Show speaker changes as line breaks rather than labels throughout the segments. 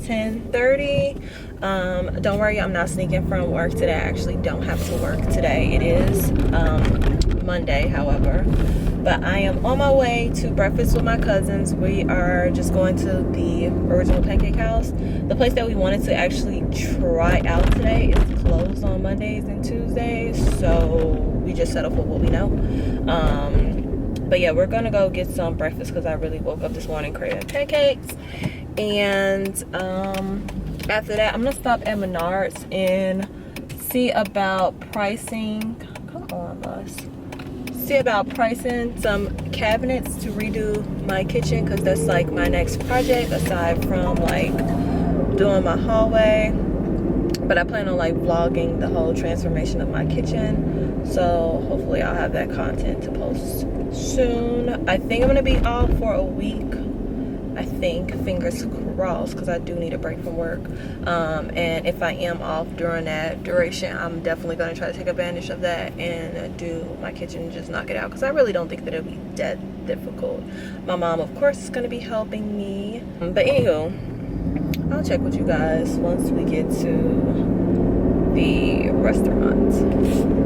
10:30. Don't worry, I'm not sneaking from work today. I actually don't have to work today. It is Monday, however. But I am on my way to breakfast with my cousins. We are just going to the Original Pancake House. The place that we wanted to actually try out today is closed on Mondays and Tuesdays, so we just settled for what we know. But yeah, we're gonna go get some breakfast because I really woke up this morning craving pancakes. And after that, I'm gonna stop at Menards and see about pricing. Come on, bus. See about pricing some cabinets to redo my kitchen, because that's like my next project aside from like doing my hallway. But I plan on like vlogging the whole transformation of my kitchen, so hopefully I'll have that content to post soon. I think I'm gonna be off for a week. I think, fingers crossed, because I do need a break from work. And if I am off during that duration, I'm definitely going to try to take advantage of that and do my kitchen and just knock it out, because I really don't think that it'll be that difficult. My mom, of course, is going to be helping me. But anywho, I'll check with you guys once we get to the restaurant.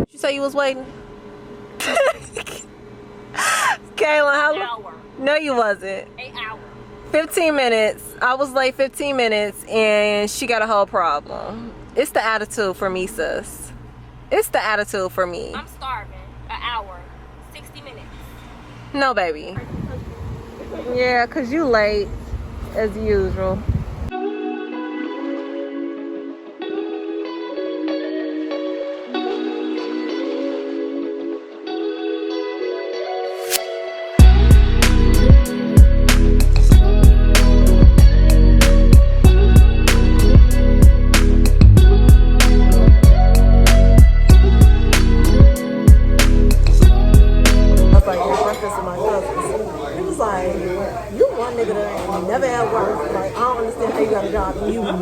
You say you was waiting? Kayla, how long? No, you wasn't.
8 hours.
15 minutes. I was late 15 minutes and she got a whole problem. It's the attitude for me, sis. It's the attitude for me.
I'm starving. An hour. 60 minutes.
No, baby. Yeah, because you late as usual.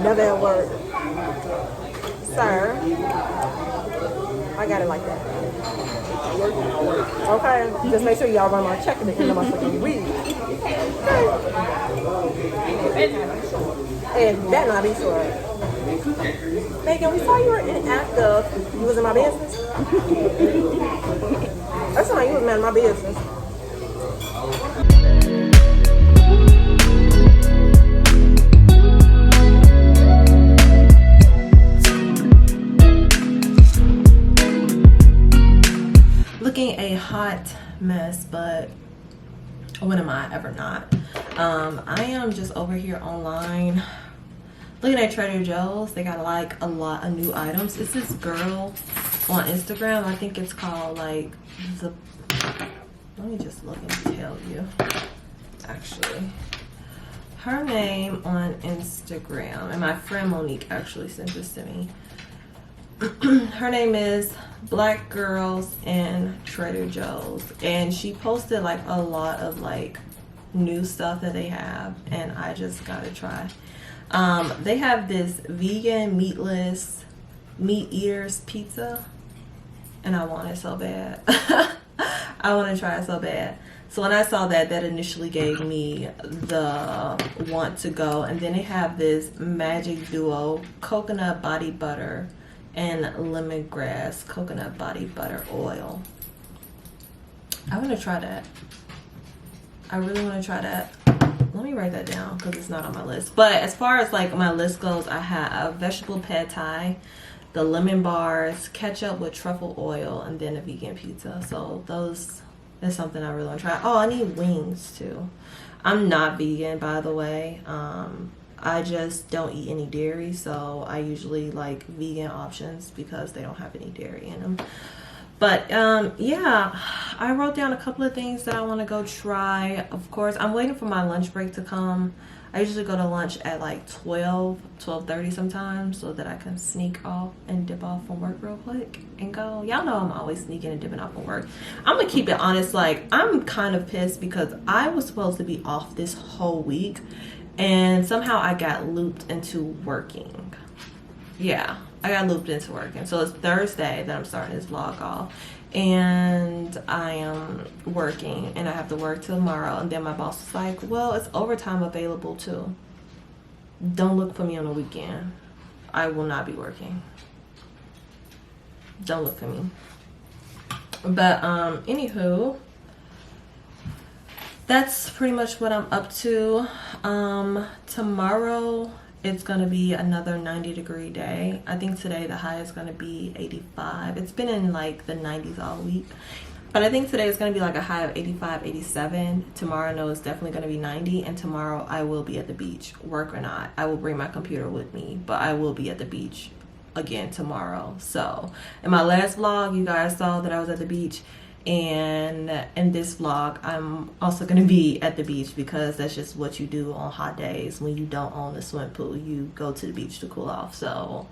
Never at work. Sir, I got it like that. Okay, just make sure y'all run my check at the end of my fucking week. Okay. And that not be sure. Megan, we saw you were inactive. You was in my business? That's why you was mad in my business. A hot mess, but when am I ever not? I am just over here online looking at Trader Joe's. They got like a lot of new items. It's this girl on Instagram. I think it's called like the, let me just look and tell you actually her name on Instagram, and my friend Monique actually sent this to me. Her name is Black Girls in Trader Joe's, and she posted like a lot of like new stuff that they have, and I just gotta try. They have this vegan meatless meat eaters pizza, and I want it so bad. I want to try it so bad. So when I saw that, that initially gave me the want to go. And then they have this Magic Duo coconut body butter and lemongrass coconut body butter oil. I want to try that. I really want to try that. Let me write that down because it's not on my list. But as far as like my list goes, I have vegetable pad thai, the lemon bars, ketchup with truffle oil, and then a vegan pizza. So those is something I really want to try. Oh, I need wings too. I'm not vegan, by the way. I just don't eat any dairy, so I usually like vegan options because they don't have any dairy in them. But yeah, I wrote down a couple of things that I want to go try. Of course, I'm waiting for my lunch break to come. I usually go to lunch at like 12:30 sometimes, so that I can sneak off and dip off from work real quick and go. Y'all know I'm always sneaking and dipping off from work. I'm gonna keep it honest, like I'm kind of pissed because I was supposed to be off this whole week and somehow I got looped into working. Yeah, I got looped into working. So it's Thursday that I'm starting this vlog off, and I am working and I have to work till tomorrow. And then my boss was like, well, it's overtime available too. don't look for me on the weekend. I will not be working. Don't look for me. But anywho, that's pretty much what I'm up to. Tomorrow it's gonna be another 90-degree day. I think today the high is gonna be 85. It's been in like the 90s all week, but I think today is gonna be like a high of 85, 87. Tomorrow I know it's definitely gonna be 90, and tomorrow I will be at the beach, work or not. I will bring my computer with me, but I will be at the beach again tomorrow. So in my last vlog you guys saw that I was at the beach, and in this vlog I'm also going to be at the beach because that's just what you do on hot days. When you don't own a swimming pool, you go to the beach to cool off. So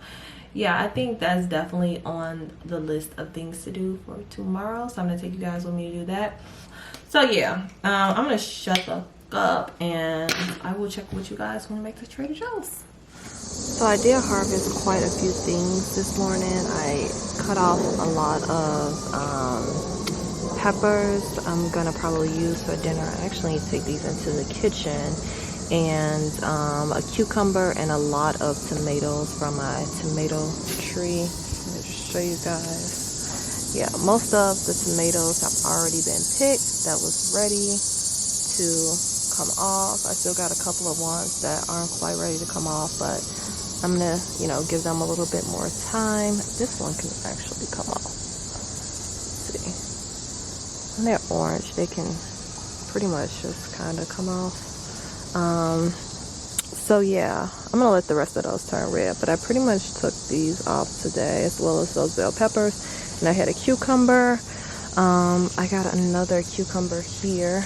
yeah, I think that's definitely on the list of things to do for tomorrow, so I'm gonna take you guys with me to do that. So yeah, I'm gonna shut the fuck up and I will check with you guys when we make the Trader Joe's. So I did harvest quite a few things this morning. I cut off a lot of peppers I'm gonna probably use for dinner. I actually need to take these into the kitchen, and a cucumber and a lot of tomatoes from my tomato tree. Let me just show you guys. Yeah, most of the tomatoes have already been picked. That was ready to come off. I still got a couple of ones that aren't quite ready to come off, but I'm gonna, you know, give them a little bit more time. This one can actually come off. Let's see. When they're orange, they can pretty much just kind of come off. So yeah, I'm gonna let the rest of those turn red, but I pretty much took these off today, as well as those bell peppers. And I had a cucumber. I got another cucumber here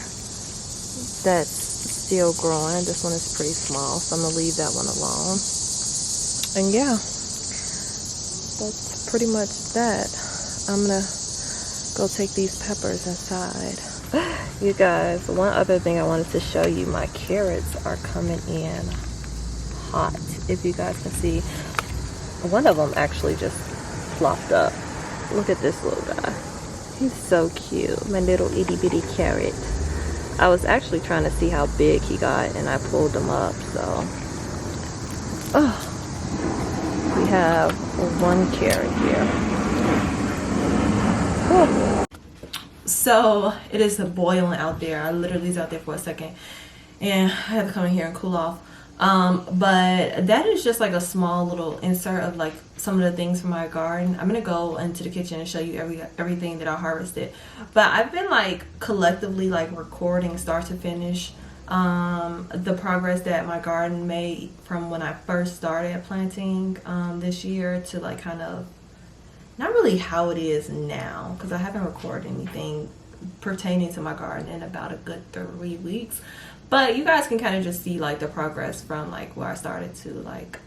that's still growing. This one is pretty small, so I'm gonna leave that one alone. And yeah, that's pretty much that. I'm gonna go take these peppers inside. You guys, one other thing I wanted to show you, my carrots are coming in hot. If you guys can see, one of them actually just flopped up. Look at this little guy. He's so cute, my little itty bitty carrot. I was actually trying to see how big he got, and I pulled him up. So we have one carrot here. Oh. So it is boiling out there. I literally was out there for a second and I had to come in here and cool off. But that is just like a small little insert of like some of the things from my garden. I'm gonna go into the kitchen and show you everything that I harvested. But I've been like collectively like recording start to finish the progress that my garden made from when I first started planting this year to like kind of not really how it is now, because I haven't recorded anything pertaining to my garden in about a good 3 weeks. But you guys can kind of just see like the progress from like where I started to like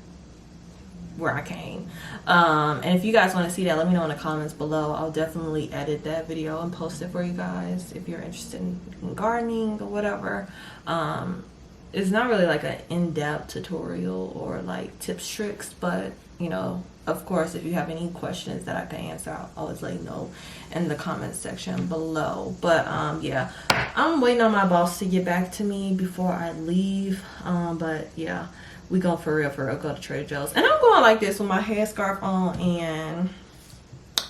where I came. And if you guys want to see that, let me know in the comments below. I'll definitely edit that video and post it for you guys if you're interested in gardening or whatever. It's not really like an in-depth tutorial or like tips, tricks, but you know, of course, if you have any questions that I can answer, I'll always let you know in the comment section below. But yeah, I'm waiting on my boss to get back to me before I leave. But yeah, we go for real go to Trader Joe's, and I'm going like this with my headscarf on and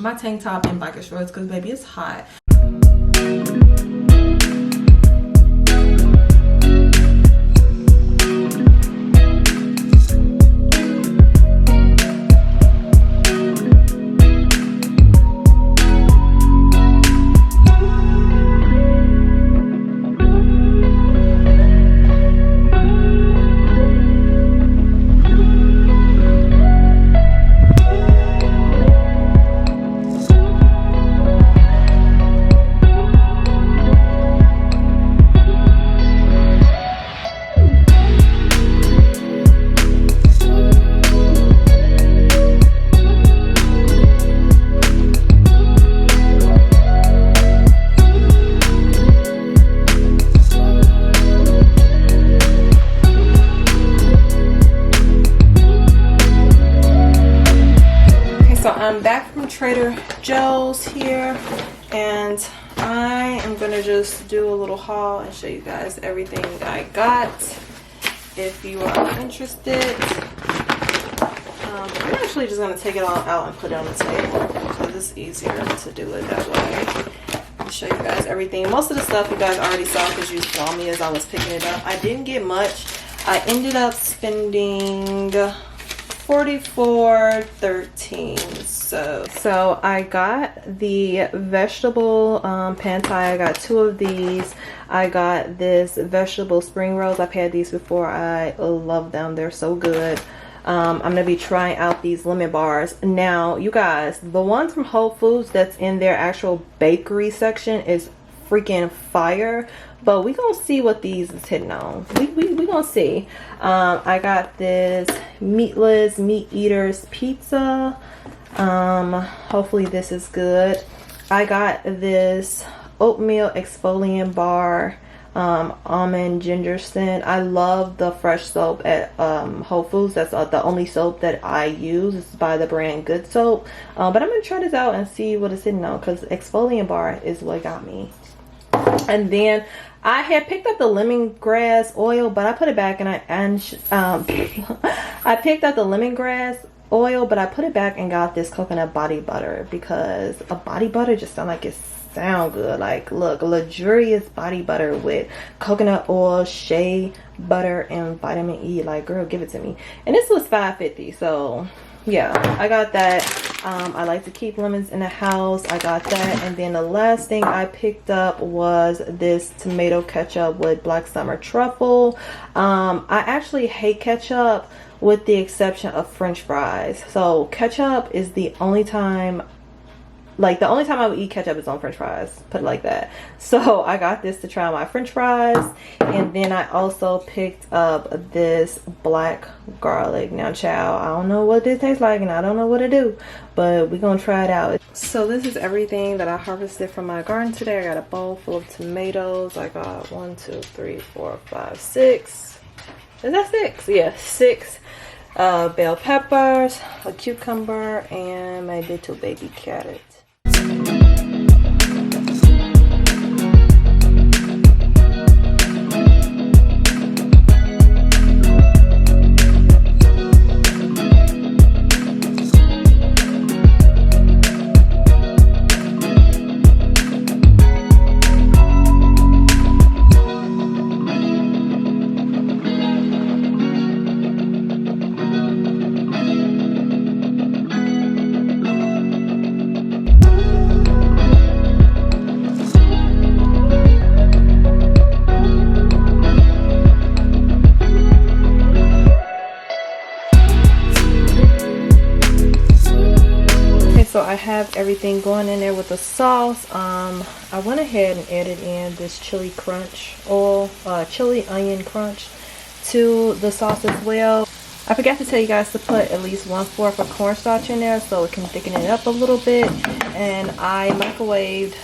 my tank top and biker shorts because baby, it's hot. I'm back from Trader Joe's here, and I am gonna just do a little haul and show you guys everything I got. if you are interested. I'm actually just gonna take it all out and put it on the table because it's easier to do it that way. I'll show you guys everything. Most of the stuff you guys already saw because you saw me as I was picking it up. I didn't get much. I ended up spending $44.13. So I got the vegetable pad thai. I got 2 of these. I got this vegetable spring rolls. I've had these before. I love them. They're so good. I'm gonna be trying out these lemon bars. Now you guys, the ones from Whole Foods that's in their actual bakery section is freaking fire, but we gonna see what these is hitting on. We gonna see. I got this meatless meat eaters pizza. Hopefully this is good. I got this oatmeal exfoliant bar, almond ginger scent. I love the fresh soap at Whole Foods. That's the only soap that I use. It's by the brand Good Soap. But I'm gonna try this out and see what it's hitting on because exfoliant bar is what got me. And then I had picked up the lemongrass oil, but I put it back and I picked up the lemongrass oil, but I put it back and got this coconut body butter because a body butter just sounds like it sound good. Like, look, luxurious body butter with coconut oil, shea butter, and vitamin E. Like, girl, give it to me. And this was $5.50, so yeah, I got that. I like to keep lemons in the house. I got that. And then the last thing I picked up was this tomato ketchup with black summer truffle. I actually hate ketchup with the exception of French fries. So ketchup is the only time, like the only time I would eat ketchup is on French fries, put it like that. So I got this to try my French fries. And then I also picked up this black garlic. Now child, I don't know what this tastes like and I don't know what to do, but we're gonna try it out. So this is everything that I harvested from my garden today. I got a bowl full of tomatoes. I got 1, 2, 3, 4, 5, 6. Is that 6? Yeah, 6 bell peppers, a cucumber, and my little baby carrot. So I have everything going in there with the sauce. I went ahead and added in this chili crunch oil, chili onion crunch to the sauce as well. I forgot to tell you guys to put at least 1/4 of cornstarch in there so it can thicken it up a little bit. And I microwaved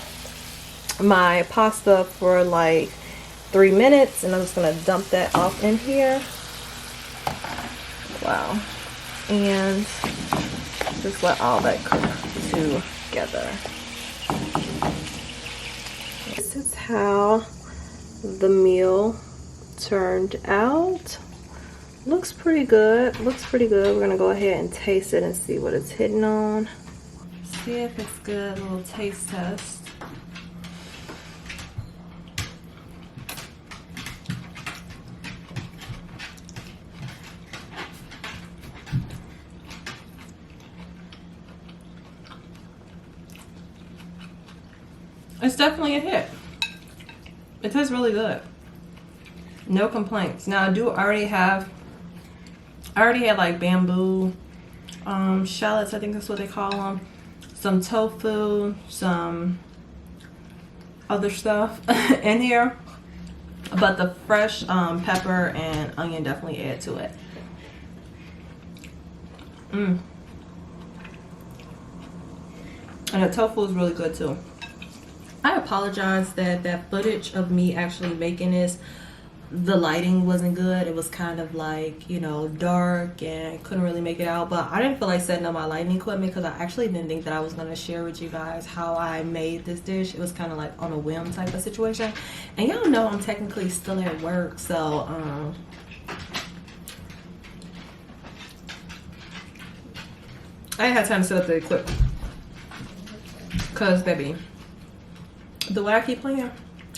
my pasta for like 3 minutes, and I'm just gonna dump that off in here. Wow. And just let all that cook together. This is how the meal turned out. Looks pretty good. Looks pretty good. We're gonna go ahead and taste it and see what it's hitting on. See if it's good. A little taste test. It's definitely a hit. It tastes really good. No complaints. Now I already had like bamboo shallots, I think that's what they call them, some tofu, some other stuff in here, but the fresh pepper and onion definitely add to it. And the tofu is really good too. I apologize that that footage of me actually making this, the lighting wasn't good. It was kind of like, you know, dark and couldn't really make it out. But I didn't feel like setting up my lighting equipment because I actually didn't think that I was going to share with you guys how I made this dish. It was kind of like on a whim type of situation. And y'all know I'm technically still at work. So I ain't had time to set up the equipment. Cause baby, the way I keep playing,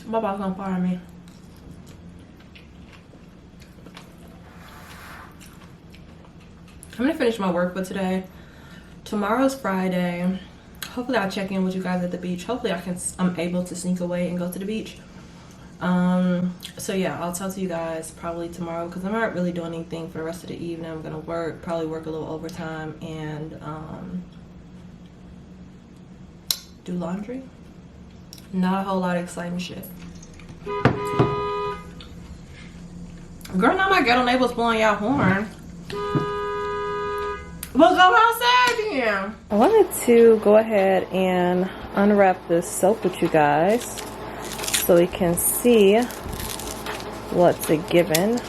my boss gonna fire me. I'm gonna finish my work for today. Tomorrow's Friday. Hopefully I'll check in with you guys at the beach. Hopefully I'm able to sneak away and go to the beach. So yeah, I'll talk to you guys probably tomorrow because I'm not really doing anything for the rest of the evening. I'm gonna probably work a little overtime and do laundry. Not a whole lot of exciting shit. Girl, now my ghetto neighbor's blowing y'all horn. We'll go outside then. I wanted to go ahead and unwrap this soap with you guys so we can see what's a given.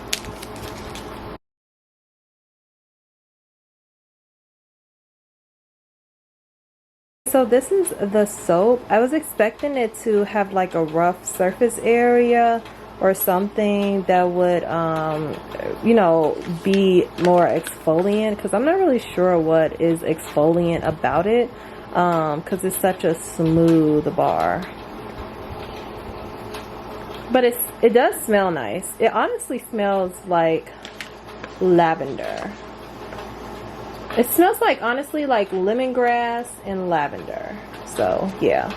So this is the soap. I was expecting it to have like a rough surface area or something that would you know, be more exfoliant, because I'm not really sure what is exfoliant about it, because it's such a smooth bar. But it does smell nice. It honestly smells like lavender. It smells like, honestly, like lemongrass and lavender. So, yeah.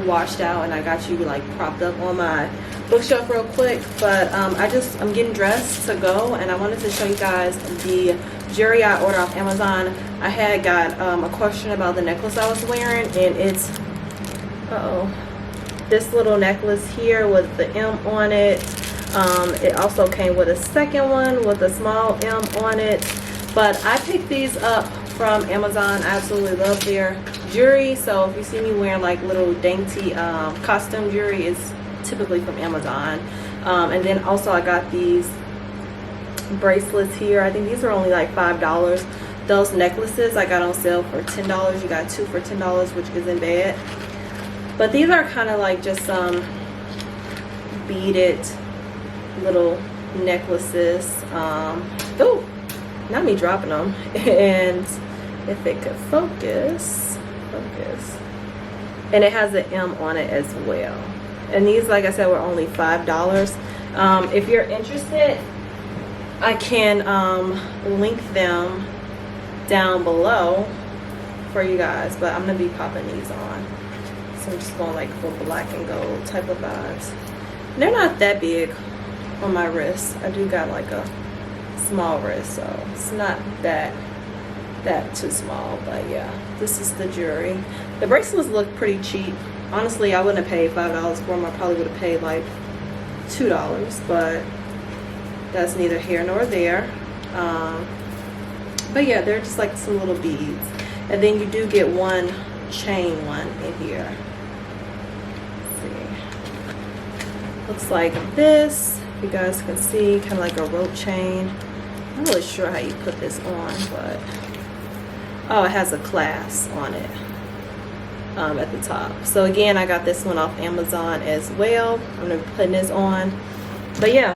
Washed out, and I got you like propped up on my bookshelf real quick, but I'm getting dressed to go, and I wanted to show you guys the jewelry I ordered off Amazon. I had got a question about the necklace I was wearing, and it's this little necklace here with the M on it. It also came with a second one with a small M on it, but I picked these up from Amazon. I absolutely love their jewelry, so if you see me wearing like little dainty costume jewelry, it's typically from Amazon. And then also I got these bracelets here. I think these are only like $5. Those necklaces I got on sale for $10. You got two for $10, which isn't bad. But these are kind of like just some beaded little necklaces. Oh, not me dropping them. And if it could focus, and it has an M on it as well. And these, like I said, were only $5. If you're interested, I can link them down below for you guys, but I'm gonna be popping these on. So I'm just going like for black and gold type of vibes. And they're not that big on my wrist. I do got like a small wrist, so it's not that too small. But yeah, this is the jewelry. The bracelets look pretty cheap. Honestly, I wouldn't have paid $5 for them. I probably would have paid like $2, but that's neither here nor there. But yeah, they're just like some little beads. And then you do get one chain one in here. Let's see. Looks like this. You guys can see, kind of like a rope chain. I'm not really sure how you put this on, but oh, it has a clasp on it at the top. So again, I got this one off Amazon as well. I'm gonna be putting this on. But yeah.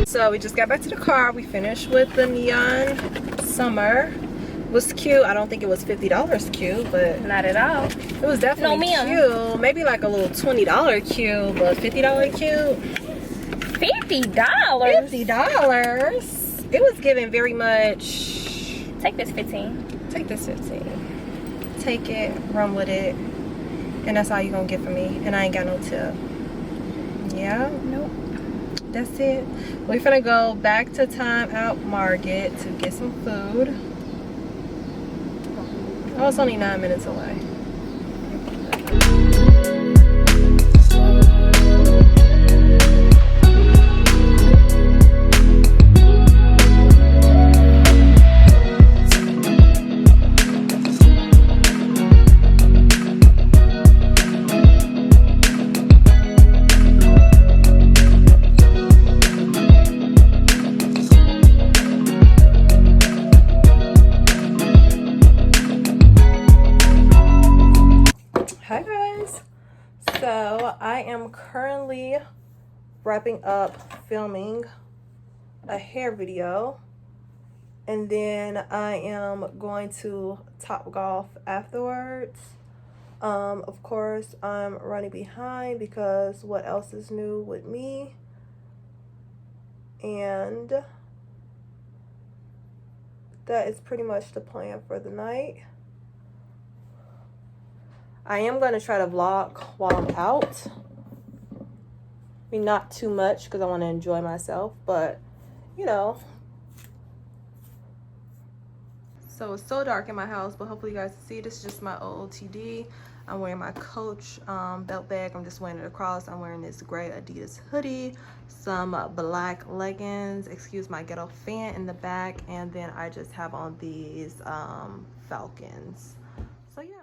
So we just got back to the car. We finished with the neon summer. It was cute. I don't think it was $50 cute, but
Not at all.
it was definitely cute. Maybe like a little $20 cute, but $50 cute.
$50.
$50. It was giving very much.
Take this 15.
Take this 15. Take it, run with it, and that's all you're gonna get from me. And I ain't got no tip. Yeah.
Nope.
That's it. We're finna go back to Time Out Market to get some food. Oh, it's only 9 minutes away. Hi guys, so I am currently wrapping up filming a hair video, and then I am going to TopGolf afterwards. Of course I'm running behind because what else is new with me, and that is pretty much the plan for the night. I am going to try to vlog while I'm out. I mean, not too much because I want to enjoy myself, but, you know. so it's so dark in my house, but hopefully you guys can see. This is just my OOTD. I'm wearing my Coach belt bag. I'm just wearing it across. I'm wearing this gray Adidas hoodie, some black leggings, excuse my ghetto fan in the back, and then I just have on these Falcons. So yeah.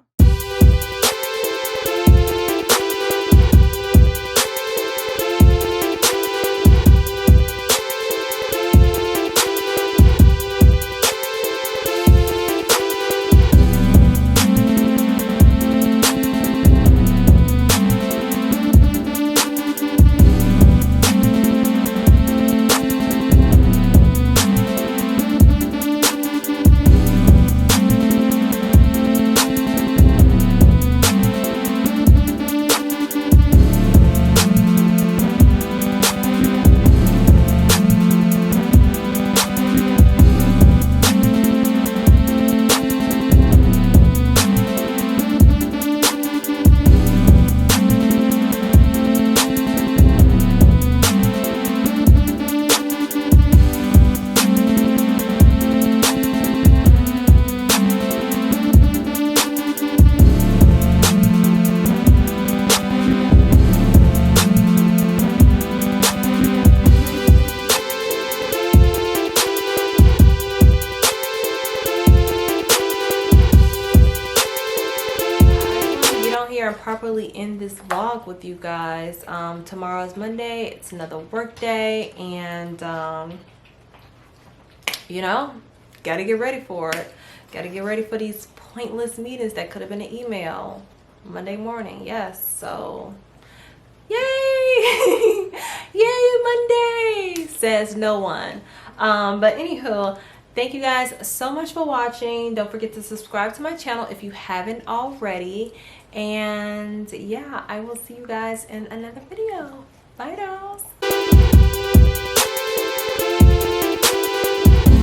Properly end this vlog with you guys. Tomorrow's Monday. It's another work day, and you know, gotta get ready for it. Gotta get ready for these pointless meetings that could have been an email Monday morning. Yes, so yay. Yay Monday, says no one. But anywho, thank you guys so much for watching. Don't forget to subscribe to my channel if you haven't already. And yeah, I will see you guys in another video. Bye, dolls.